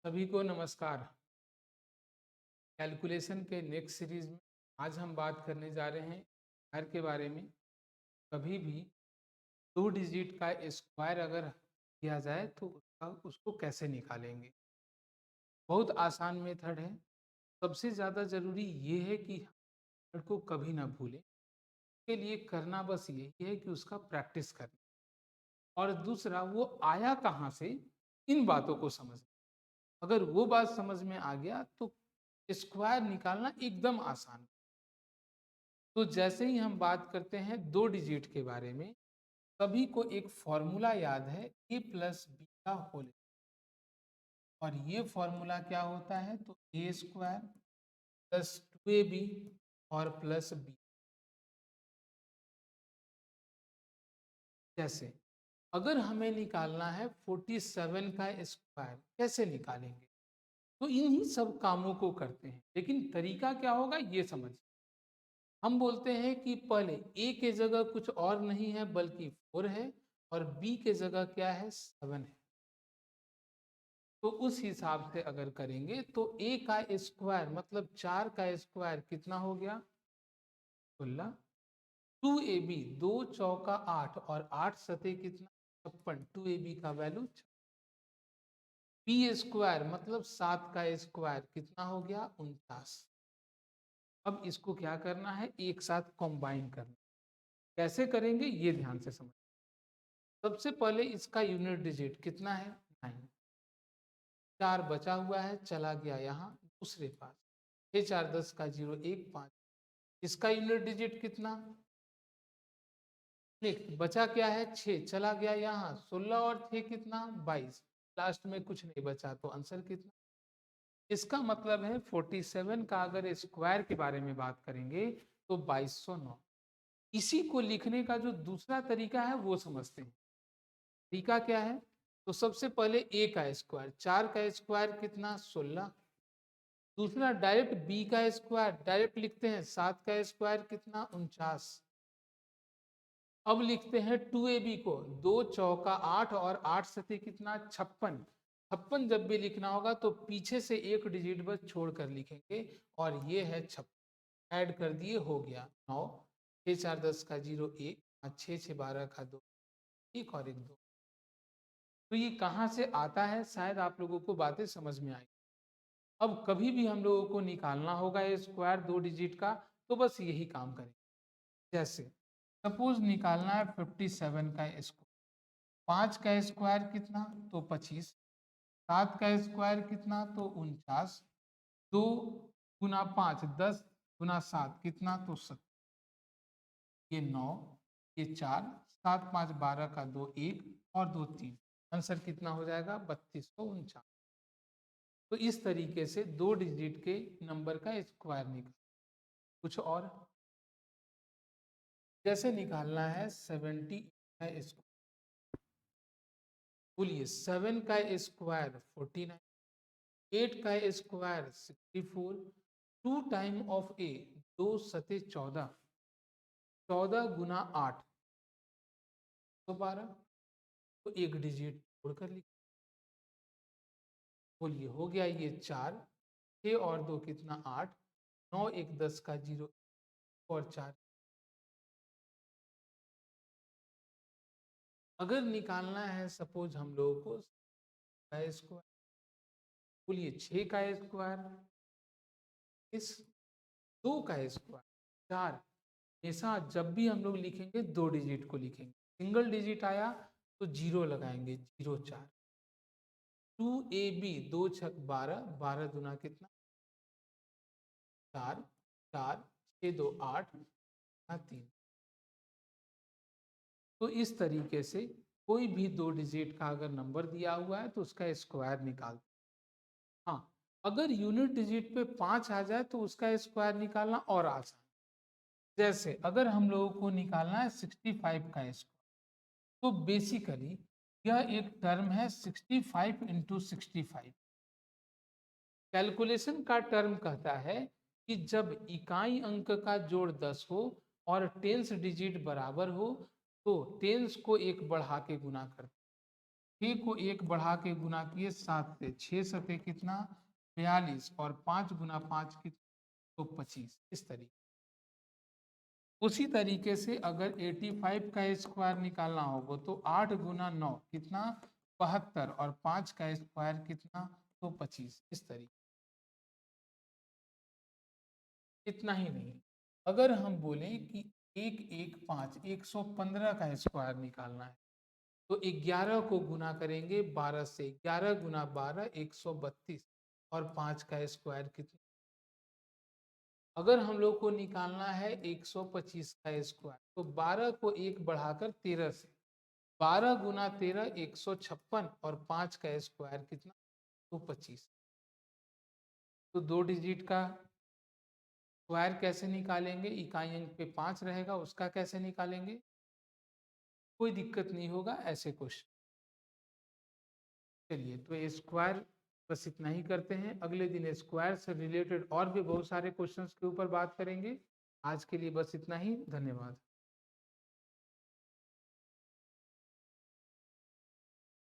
सभी को नमस्कार। कैलकुलेशन के नेक्स्ट सीरीज में आज हम बात करने जा रहे हैं स्क्वायर के बारे में। कभी भी दो डिजिट का स्क्वायर अगर किया जाए तो उसको कैसे निकालेंगे। बहुत आसान मेथड है। सबसे ज़्यादा ज़रूरी ये है कि मेथड को कभी ना भूलें। इसके लिए करना बस यही है कि उसका प्रैक्टिस करना और दूसरा वो आया कहाँ से, इन बातों को समझना। अगर वो बात समझ में आ गया तो स्क्वायर निकालना एकदम आसान। तो जैसे ही हम बात करते हैं दो डिजिट के बारे में, सभी को एक फॉर्मूला याद है ए प्लस बी का होल। और ये फॉर्मूला क्या होता है, तो A square plus two A B और प्लस बी। जैसे अगर हमें निकालना है 47 का स्क्वायर, कैसे निकालेंगे? तो इन्हीं सब कामों को करते हैं, लेकिन तरीका क्या होगा ये समझिए। हम बोलते हैं कि पहले ए के जगह कुछ और नहीं है बल्कि 4 है और बी के जगह क्या है, 7 है। तो उस हिसाब से अगर करेंगे तो ए का स्क्वायर मतलब 4 का स्क्वायर कितना हो गया, 16। टू ए बी, दो चौका 8 और 8 सते कितना, 56। टू ए बी का वैल्यू बी स्क्वायर मतलब 7 का स्क्वायर कितना हो गया, 49। अब इसको क्या करना है, एक साथ कंबाइन करना। कैसे करेंगे ये ध्यान से समझ। सबसे पहले इसका यूनिट डिजिट कितना है, 9। 4 बचा हुआ है, चला गया यहाँ दूसरे पास। 6 4 10 का 0, 1 5। इसका यूनिट डिजिट कितना, नेक्स्ट बचा क्या है, 6 चला गया यहाँ, 16 और 6 कितना, 22। लास्ट में कुछ नहीं बचा, तो आंसर कितना। इसका मतलब है 47 का अगर स्क्वायर के बारे में बात करेंगे तो 2209। इसी को लिखने का जो दूसरा तरीका है वो समझते हैं। तरीका क्या है, तो सबसे पहले ए का स्क्वायर, 4 का स्क्वायर कितना, 16। दूसरा डायरेक्ट बी का स्क्वायर डायरेक्ट लिखते हैं, 7 का स्क्वायर कितना, 49। अब लिखते हैं टू ए बी को, दो चौका 8 और 8 सती कितना, 56। 56 जब भी लिखना होगा तो पीछे से एक डिजिट बस छोड़कर लिखेंगे और ये है 56। ऐड कर दिए, हो गया 9। 6 4 10 का 0, 1। 6 6 12 का 2, एक और एक 2। तो ये कहाँ से आता है, शायद आप लोगों को बातें समझ में आई। अब कभी भी हम लोगों को निकालना होगा ये स्क्वायर दो डिजिट का, तो बस यही काम करें। जैसे सपोज निकालना है 57 का स्क्वायर। 5 का स्क्वायर कितना, तो 25। 7 का स्क्वायर कितना, तो 49। 2 गुना 5 10 गुना 7 कितना, तो 7। ये 9, ये 4, 7 5 12 का 2, 1 और 2 3। आंसर कितना हो जाएगा, 3249। तो इस तरीके से दो डिजिट के नंबर का स्क्वायर निकाल। कुछ और, जैसे निकालना है 70 का स्क्वायर। बोलिए 7 का स्क्वायर 49, 8 का स्क्वायर 64। 2 टाइम ऑफ ए, 2 सते 14। 14 गुना 8 तो 12। तो एक डिजिट छोड़कर लिख। बोलिए हो गया ये 4। 6 और 2 कितना, 8। 9 1 10 का 0 और 4। अगर निकालना है सपोज हम लोगों को का स्क्वायर, बोलिए 6 का स्क्वायर इस 2 का स्क्वायर 4। हमेशा जब भी हम लोग लिखेंगे दो डिजिट को लिखेंगे, सिंगल डिजिट आया तो जीरो लगाएंगे, 0 4। टू ए बी, 2 छक 12, 12 दुना कितना, 4। 4 6 2 8 3। तो इस तरीके से कोई भी दो डिजिट का अगर नंबर दिया हुआ है तो उसका स्क्वायर निकाल। हाँ, अगर यूनिट डिजिट पे 5 आ जाए तो उसका स्क्वायर निकालना और आसान। जैसे अगर हम लोगों को निकालना है 65 का स्क्वायर, तो बेसिकली यह एक टर्म है 65 इंटू 65। कैलकुलेशन का टर्म कहता है कि जब इकाई अंक का जोड़ 10 हो और टेंस डिजिट बराबर हो तो टेंस को एक बढ़ा के गुना करते हैं। 6 को 1 बढ़ा के गुना किए 7 से, 6 सते कितना 42 और 5 गुना 5 कितना तो 25। इस तरीके उसी तरीके से अगर 85 का स्क्वायर निकालना होगा तो 8 गुना 9 कितना 72 और 5 का स्क्वायर कितना तो 25। इस तरीके इतना ही नहीं, अगर हम बोलें कि 115 115 का स्क्वायर निकालना है तो 11 को गुना करेंगे 12 से, 11 गुना 12 132 और 5 का स्क्वायर कितना। अगर हम लोग को निकालना है 125 का स्क्वायर तो 12 को 1 बढ़ाकर 13 से, 12 गुना 13 156 और 5 का स्क्वायर कितना तो 25। तो 2 डिजिट का स्क्वायर कैसे निकालेंगे, इकाई अंक पे 5 रहेगा उसका कैसे निकालेंगे, कोई दिक्कत नहीं होगा ऐसे क्वेश्चन। चलिए तो स्क्वायर बस इतना ही करते हैं, अगले दिन स्क्वायर से रिलेटेड और भी बहुत सारे क्वेश्चंस के ऊपर बात करेंगे। आज के लिए बस इतना ही, धन्यवाद।